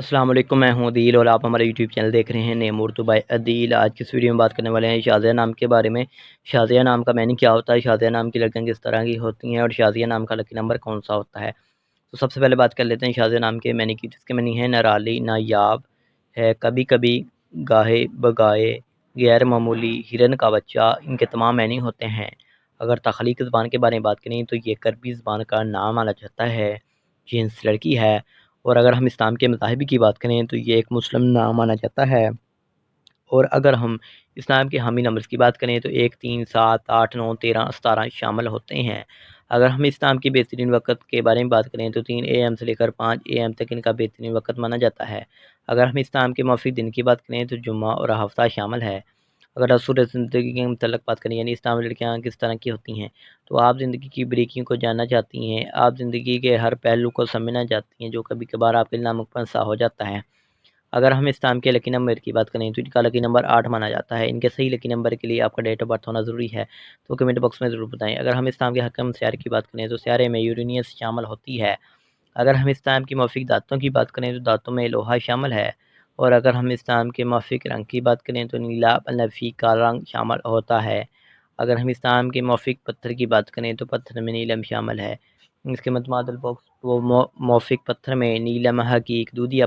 السلام علیکم، میں ہوں عدیل اور آپ ہمارے یوٹیوب چینل دیکھ رہے ہیں نیم اردو بائی عدیل۔ آج کی اس ویڈیو میں بات کرنے والے ہیں شازیہ نام کے بارے میں۔ شازیہ نام کا معنی کیا ہوتا ہے، شازیہ نام کی لڑکیاں کس طرح کی ہوتی ہیں اور شازیہ نام کا لکی نمبر کون سا ہوتا ہے۔ تو سب سے پہلے بات کر لیتے ہیں شازیہ نام کے معنی کی، جس کے معنی ہے نرالی، نایاب ہے، کبھی کبھی، گاہے بگائے، غیر معمولی، ہرن کا بچہ، ان کے تمام معنی ہوتے ہیں۔ اگر تخلیقی زبان کے بارے میں بات کریں تو یہ کربی زبان کا نام مانا جاتا ہے، جنس لڑکی ہے۔ اور اگر ہم اسلام کے مذاہب کی بات کریں تو یہ ایک مسلم نام مانا جاتا ہے۔ اور اگر ہم اسلام کے حامی نمبرز کی بات کریں تو 1، 3، 7، 8، 9، 13، 17 شامل ہوتے ہیں۔ اگر ہم اسلام کی بہترین وقت کے بارے میں بات کریں تو 3 AM سے لے کر 5 AM تک ان کا بہترین وقت مانا جاتا ہے۔ اگر ہم اسلام کے موافق دن کی بات کریں تو جمعہ اور ہفتہ شامل ہے۔ اگر اصول زندگی کے متعلق بات کریں یعنی اسلامی لڑکیاں کس طرح کی ہوتی ہیں، تو آپ زندگی کی بریکیوں کو جاننا چاہتی ہیں، آپ زندگی کے ہر پہلو کو سمجھنا چاہتی ہیں جو کبھی کبھار آپ کے لیے ناممکن سا ہو جاتا ہے۔ اگر ہم اسلام کے لکی نمبر کی بات کریں تو ان کا لکی نمبر 8 مانا جاتا ہے۔ ان کے صحیح لکی نمبر کے لیے آپ کا ڈیٹ آف برتھ ہونا ضروری ہے، تو کمنٹ باکس میں ضرور بتائیں۔ اگر ہم اسلام کے حکم سیارے کی بات کریں تو سیارے میں یورینس شامل ہوتی ہے۔ اگر ہم اسلام کی موافق دانتوں کی بات کریں تو دانتوں میں لوہا شامل ہے۔ اور اگر ہم اسلام کے موافق رنگ کی بات کریں تو نیلا، بنفشی، کالا رنگ شامل ہوتا ہے۔ اگر ہم اسلام کے موافق پتھر کی بات کریں تو پتھر میں نیلم شامل ہے۔ اس کے متبادل باکس وہ موافق پتھر میں نیلم، حقیق، دودھی